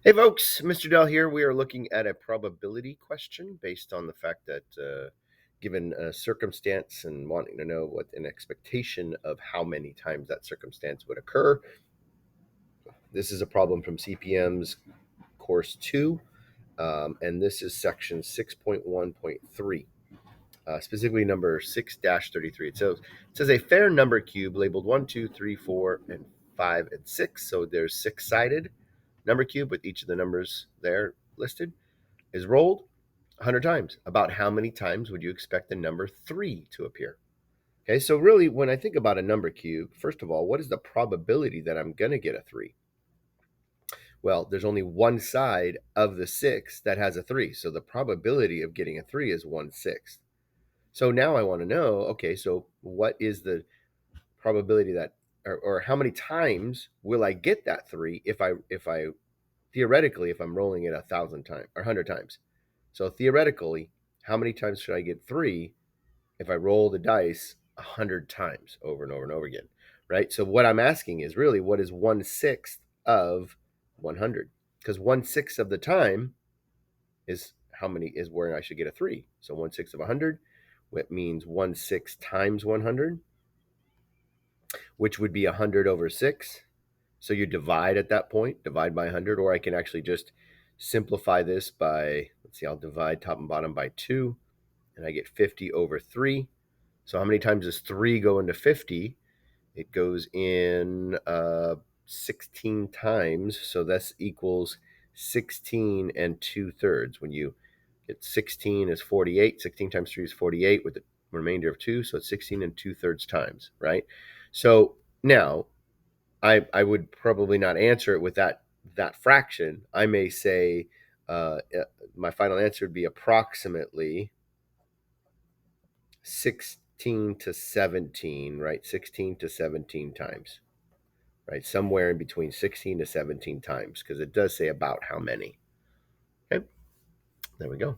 Hey folks, Mr. Dell here. We are looking at a probability question based on the fact that given a circumstance and wanting to know what an expectation of how many times that circumstance would occur. This is a problem from CPM's course 2, and this is section 6.1.3. Specifically number 6-33. It says a fair number cube labeled 1, 2, 3, 4, and 5, and 6. So there's six-sided number cube with each of the numbers there listed is rolled 100 times. About how many times would you expect the number 3 to appear? Okay, so really, when I think about a number cube, first of all, what is the probability that I'm going to get a 3? Well, there's only one side of the 6 that has a 3. So the probability of getting a 3 is 1/6. So now I want to know, okay, so what is the probability that, or how many times will I get that 3 if I theoretically, if I'm rolling it 1,000 times or 100 times? So theoretically, how many times should I get 3 if I roll the dice 100 times over and over and over again, right? So what I'm asking is really, what is 1/6 of 100? Because 1/6 of the time is how many is where I should get a 3. So 1/6 of 100, which means 1/6 times 100, which would be 100 over 6. So you divide at that point, divide by 100, or I can actually just simplify this by, let's see, I'll divide top and bottom by 2, and I get 50 over 3. So how many times does 3 go into 50? It goes in 16 times. So this equals 16 and 2/3. When you get 16 is 48. 16 times 3 is 48 with the remainder of 2. So it's 16 and 2/3 times, right? So now I would probably not answer it with that fraction. I may say my final answer would be approximately 16 to 17, right? 16 to 17 times, right? Somewhere in between 16 to 17 times, because it does say about how many. Okay, there we go.